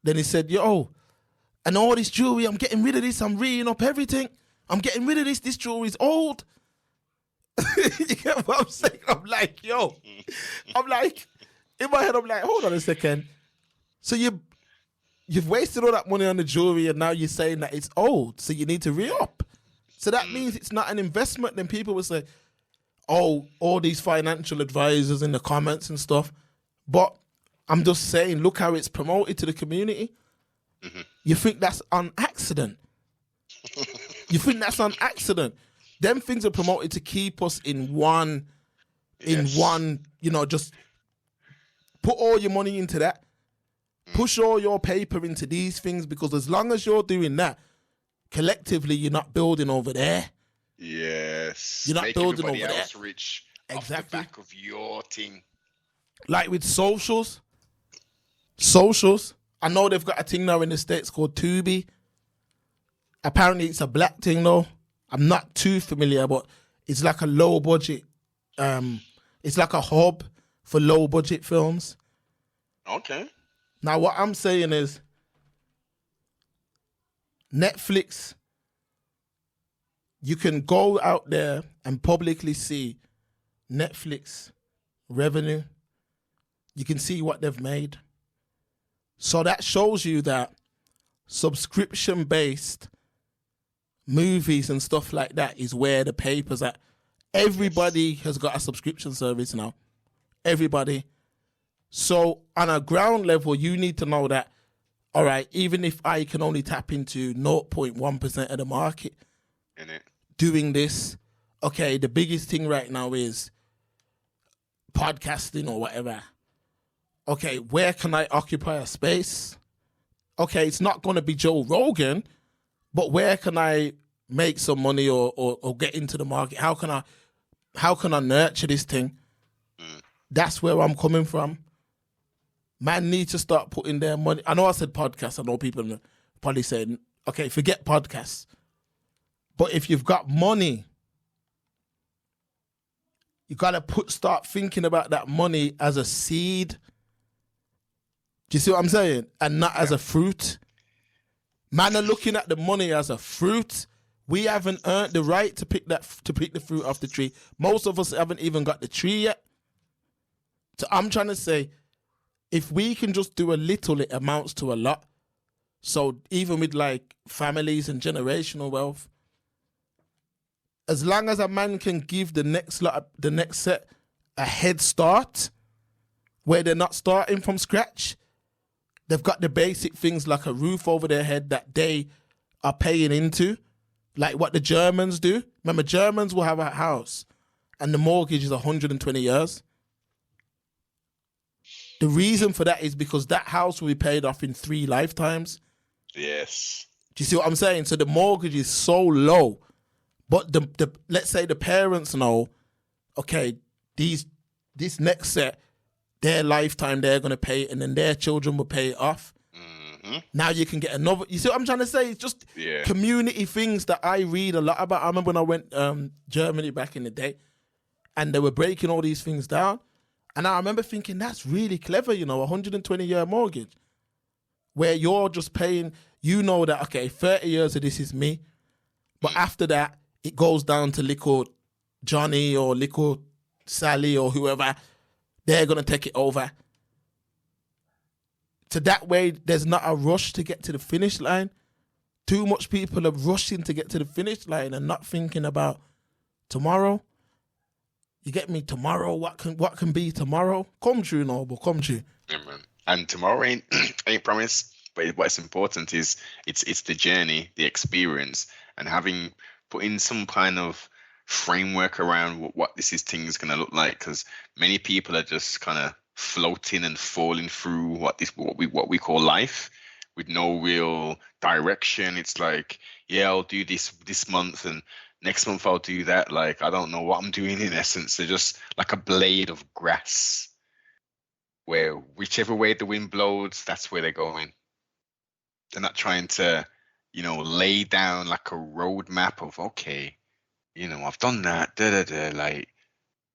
Speaker 1: Then he said, yo, and all this jewelry, I'm getting rid of this. I'm reading up everything. I'm getting rid of this. This jewelry's old. You get what I'm saying? I'm like, yo. I'm like, in my head, I'm like, hold on a second. So you've wasted all that money on the jewelry, and now you're saying that it's old, so you need to re-up. So that means it's not an investment. Then people will say, oh, all these financial advisors in the comments and stuff. But I'm just saying, look how it's promoted to the community. You think that's on accident? You think that's on accident? Them things are promoted to keep us in one, just put all your money into that. Push all your paper into these things, because as long as you're doing that, collectively, you're not building over there.
Speaker 2: Yes.
Speaker 1: You're not
Speaker 2: Make
Speaker 1: building
Speaker 2: everybody
Speaker 1: over
Speaker 2: else
Speaker 1: there.
Speaker 2: rich
Speaker 1: Exactly.
Speaker 2: off the back of your thing.
Speaker 1: Like with socials, I know they've got a thing now in the States called Tubi. Apparently it's a black thing though. I'm not too familiar, but it's like a low budget, it's like a hub for low budget films.
Speaker 2: Okay.
Speaker 1: Now what I'm saying is, Netflix you can go out there and publicly see Netflix revenue. You can see what they've made. So that shows you that subscription-based movies and stuff like that is where the paper's at. Everybody has got a subscription service now. Everybody. So on a ground level, you need to know that, all right, even if I can only tap into 0.1% of the market doing this, okay, the biggest thing right now is podcasting or whatever. Okay, where can I occupy a space? Okay, it's not going to be Joe Rogan, but where can I make some money or get into the market? How can I nurture this thing? That's where I'm coming from. Man need to start putting their money. I know I said podcast. I know people probably saying, okay, forget podcasts. But if you've got money, you got to start thinking about that money as a seed. Do you see what I'm saying? And not as a fruit. Man are looking at the money as a fruit. We haven't earned the right to pick the fruit off the tree. Most of us haven't even got the tree yet. So I'm trying to say, if we can just do a little, it amounts to a lot. So even with like families and generational wealth, as long as a man can give the next set a head start, where they're not starting from scratch, they've got the basic things like a roof over their head that they are paying into, like what the Germans do. Remember, Germans will have a house and the mortgage is 120 years. The reason for that is because that house will be paid off in 3 lifetimes.
Speaker 2: Yes.
Speaker 1: Do you see what I'm saying? So the mortgage is so low. But the let's say the parents know, okay, this next set, their lifetime, they're going to pay it, and then their children will pay it off. Mm-hmm. Now you can get another. You see what I'm trying to say? It's just community things that I read a lot about. I remember when I went Germany back in the day, and they were breaking all these things down. And I remember thinking, that's really clever, a 120-year mortgage, where you're just paying, that, okay, 30 years of this is me. But after that, it goes down to little Johnny or little Sally or whoever. They're going to take it over. So that way, there's not a rush to get to the finish line. Too much people are rushing to get to the finish line and not thinking about tomorrow. You get me? Tomorrow, what can be tomorrow? Come true, Noble, come true.
Speaker 2: Yeah, man. And tomorrow ain't promise. But what's important is it's the journey, the experience, and putting some kind of framework around what this thing is going to look like. Because many people are just kind of floating and falling through what we call life with no real direction. It's like, yeah, I'll do this month and next month I'll do that. Like, I don't know what I'm doing in essence. They're just like a blade of grass where whichever way the wind blows, that's where they're going. They're not trying to, lay down like a roadmap of, okay, I've done that, like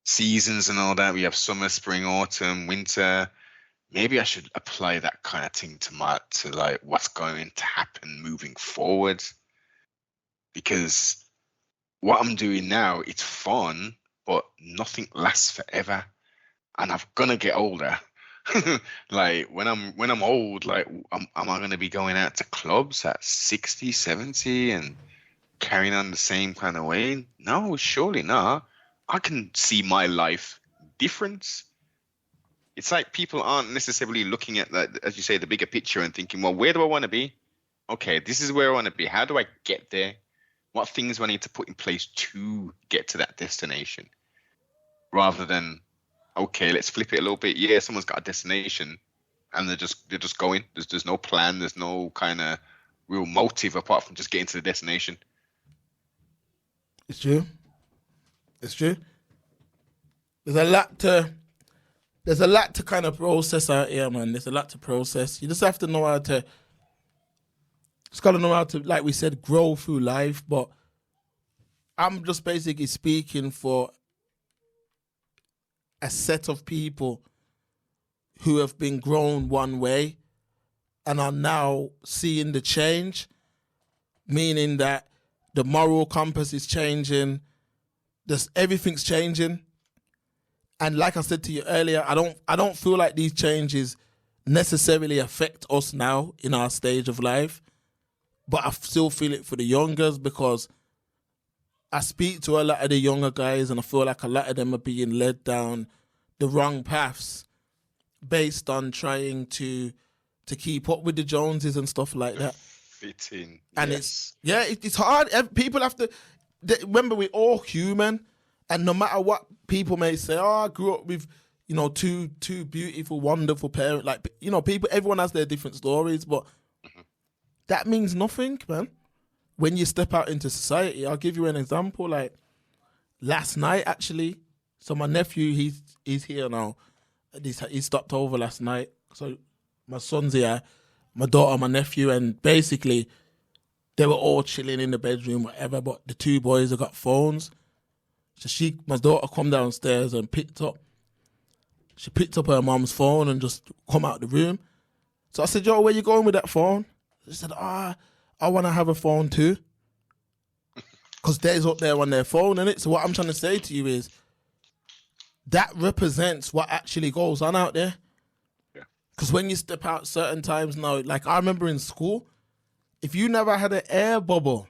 Speaker 2: seasons and all that. We have summer, spring, autumn, winter. Maybe I should apply that kind of thing to like what's going to happen moving forward. Because what I'm doing now, it's fun, but nothing lasts forever. And I'm gonna get older. Like when I'm old, like am I gonna be going out to clubs at 60, 70 and carrying on the same kind of way? No, surely not. I can see my life different. It's like people aren't necessarily looking at that, as you say, the bigger picture and thinking, well, where do I want to be? Okay, this is where I want to be. How do I get there? What things do I need to put in place to get to that destination? Rather than, okay, let's flip it a little bit. Yeah, someone's got a destination and they're just going. There's no plan. There's no kind of real motive apart from just getting to the destination.
Speaker 1: It's true. It's true. There's a lot to kind of process out here, man. There's a lot to process. You just have to know how to. Just gotta know how to, like we said, grow through life. But I'm just basically speaking for a set of people who have been grown one way and are now seeing the change, meaning that the moral compass is changing. Everything's changing. And like I said to you earlier, I don't feel like these changes necessarily affect us now in our stage of life, but I still feel it for the youngers, because I speak to a lot of the younger guys and I feel like a lot of them are being led down the wrong paths based on trying to keep up with the Joneses and stuff like that.
Speaker 2: Fit in.
Speaker 1: And
Speaker 2: yes.
Speaker 1: it's hard. People have to remember, we're all human, and no matter what people may say, oh, I grew up with, two beautiful, wonderful parents. Like, people, everyone has their different stories, but that means nothing, man. When you step out into society, I'll give you an example. Like last night, actually, so my nephew, he's here now. He stopped over last night. So my son's here, my daughter, my nephew, and basically they were all chilling in the bedroom, whatever. But the two boys have got phones. So my daughter, come downstairs and picked up her mom's phone and just come out the room. So I said, yo, where you going with that phone? She said, I want to have a phone too. Because they's up there on their phone, innit? So what I'm trying to say to you is, that represents what actually goes on out there. Because when you step out certain times now, like I remember in school, if you never had an air bubble,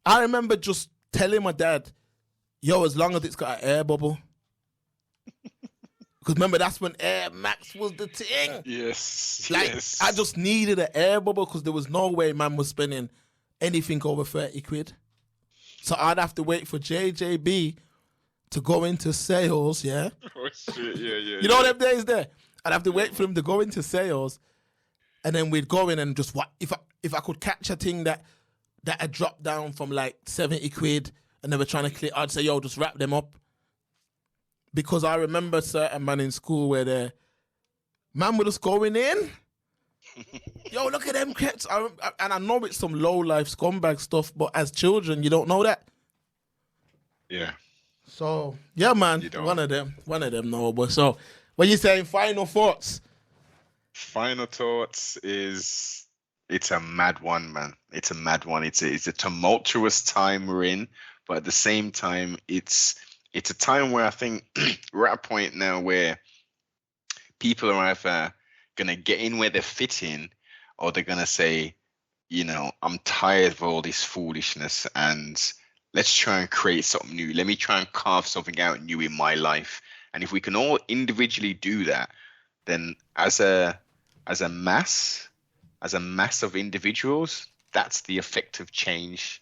Speaker 1: I remember just telling my dad, yo, as long as it's got an air bubble. Because remember, that's when Air Max was the thing.
Speaker 2: Yes.
Speaker 1: Like, I just needed an air bubble because there was no way man was spending anything over 30 quid. So I'd have to wait for JJB to go into sales, yeah?
Speaker 2: Oh, shit. Yeah.
Speaker 1: You know them days there? I'd have to wait for him to go into sales, and then we'd go in and just, if I could catch a thing that had dropped down from like 70 quid and they were trying to clear, I'd say, yo, just wrap them up. Because I remember certain man in school where man was just going in. Yo, look at them crepes. And I know it's some low-life scumbag stuff, but as children, you don't know that.
Speaker 2: Yeah.
Speaker 1: So, yeah, man, one of them know. But so, what you saying, final thoughts?
Speaker 2: Final thoughts is, it's a mad one, man. It's a mad one. It's a tumultuous time we're in, but at the same time, it's a time where I think we're at a point now where people are either going to get in where they fit in, or they're going to say, I'm tired of all this foolishness and let's try and create something new. Let me try and carve something out new in my life. And if we can all individually do that, then as a mass of individuals, that's the effect of change.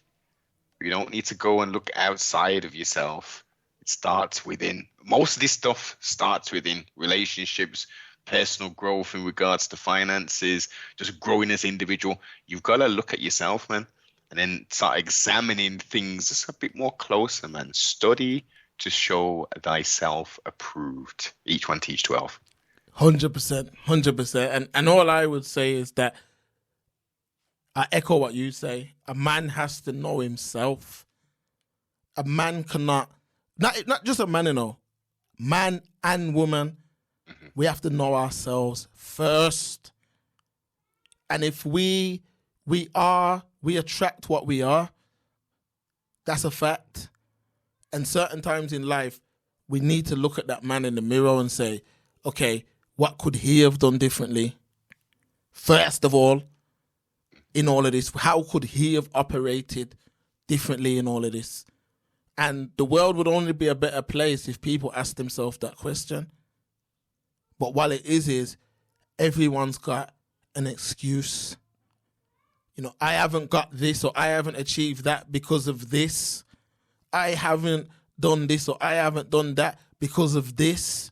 Speaker 2: You don't need to go and look outside of yourself. It starts within. Most of this stuff starts within relationships, personal growth in regards to finances, just growing as an individual. You've got to look at yourself, man, and then start examining things just a bit more closer, man. Study to show thyself approved. Each one teach 12.
Speaker 1: 100%. And all I would say is that I echo what you say. A man has to know himself. A man cannot, not just a man, man and woman, we have to know ourselves first. And if we attract what we are, that's a fact. And certain times in life, we need to look at that man in the mirror and say, okay, what could he have done differently? First of all, in all of this, how could he have operated differently in all of this? And the world would only be a better place if people asked themselves that question. But what it is everyone's got an excuse. I haven't got this, or I haven't achieved that because of this. I haven't done this, or I haven't done that because of this.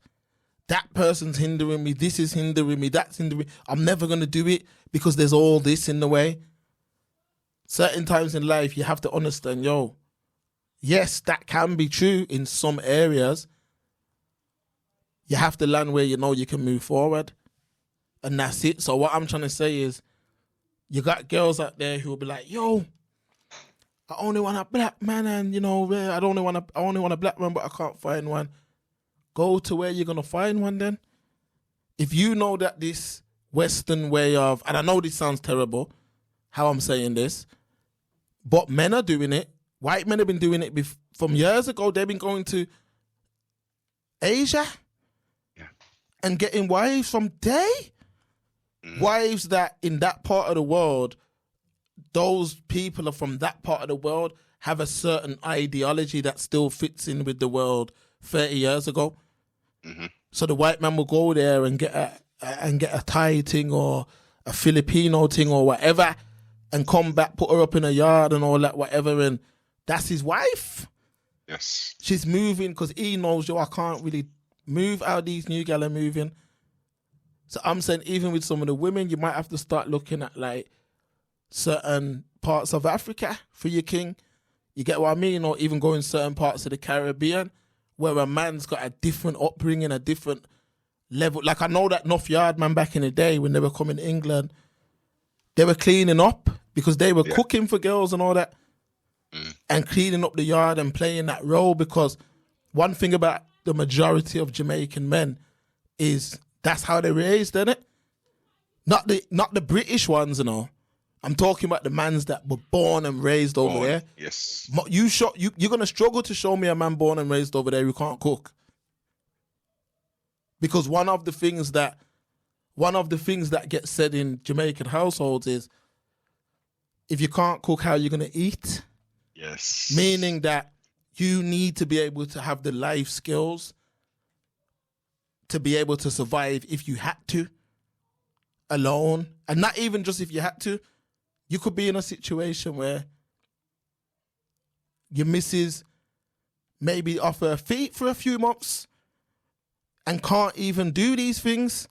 Speaker 1: That person's hindering me. This is hindering me. That's hindering me. I'm never going to do it because there's all this in the way. Certain times in life, you have to understand, yes, that can be true in some areas. You have to land where you can move forward. And that's it. So what I'm trying to say is, you got girls out there who will be like, I only want a black man, and I only want a black man, but I can't find one. Go to where you're gonna find one then. If you know that this Western way of, and I know this sounds terrible, how I'm saying this, But men are doing it. White men have been doing it from years ago. They've been going to Asia and getting wives from day. Wives that in that part of the world, those people are from that part of the world have a certain ideology that still fits in with the world 30 years ago. So the white man will go there and get a Thai thing or a Filipino thing or whatever, and come back, put her up in a yard and all that, whatever, and that's his wife.
Speaker 2: Yes.
Speaker 1: She's moving because he knows, I can't really move how these new gal are moving. So I'm saying even with some of the women, you might have to start looking at like certain parts of Africa for your king. You get what I mean? Or even going certain parts of the Caribbean where a man's got a different upbringing, a different level. Like I know that North Yard man back in the day when they were coming to England, they were cleaning up because they were cooking for girls and all that and cleaning up the yard and playing that role, because one thing about the majority of Jamaican men is that's how they're raised, isn't it? Not the British ones, I'm talking about the mans that were born and raised over there.
Speaker 2: Yes.
Speaker 1: You're gonna struggle to show me a man born and raised over there who can't cook. Because one of the things that gets said in Jamaican households is, if you can't cook, how are you gonna eat?
Speaker 2: Yes.
Speaker 1: Meaning that you need to be able to have the life skills to be able to survive if you had to, alone. And not even just if you had to. You could be in a situation where your missus maybe off her feet for a few months and can't even do these things.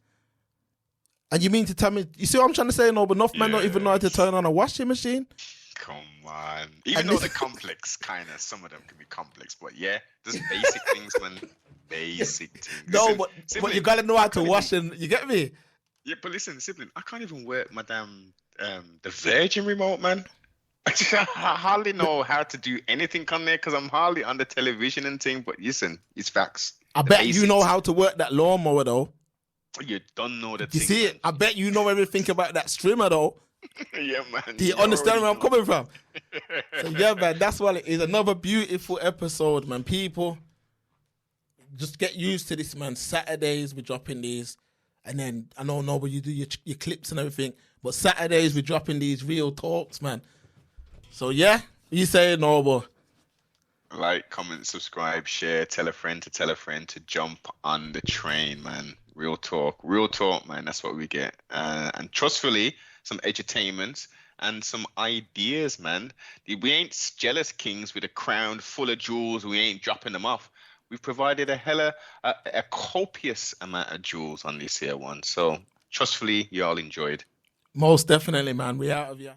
Speaker 1: And you mean to tell me, you see what I'm trying to say? No, but enough men don't even know how to turn on a washing machine.
Speaker 2: Come on. Even though they're complex, kind of, some of them can be complex, but yeah, just basic things, man. Basic things.
Speaker 1: No,
Speaker 2: Listen,
Speaker 1: but
Speaker 2: sibling,
Speaker 1: you gotta know how to wash, and you get me?
Speaker 2: Yeah, but listen, sibling, I can't even work my damn the Virgin remote, man. I hardly know how to do anything on there because I'm hardly on the television and thing, but listen, it's facts.
Speaker 1: I
Speaker 2: The
Speaker 1: bet
Speaker 2: basics.
Speaker 1: you know how to work that lawnmower though.
Speaker 2: You don't know the
Speaker 1: You
Speaker 2: thing.
Speaker 1: see
Speaker 2: man.
Speaker 1: it? I bet you know everything about that streamer though.
Speaker 2: Yeah, man.
Speaker 1: Do you understand where I'm coming from? So yeah, man, that's what it is. Another beautiful episode, man. People, just get used to this, man. Saturdays we're dropping these, and then I know but you do your clips and everything, but Saturdays we're dropping these real talks, man. So yeah, you say Noble.
Speaker 2: Like, comment, subscribe, share, tell a friend to jump on the train, man. Real talk, man. That's what we get. And trustfully, some edutainment and some ideas, man. We ain't jealous kings with a crown full of jewels. We ain't dropping them off. We've provided a copious amount of jewels on this here one. So trustfully, you all enjoyed.
Speaker 1: Most definitely, man. We out of here.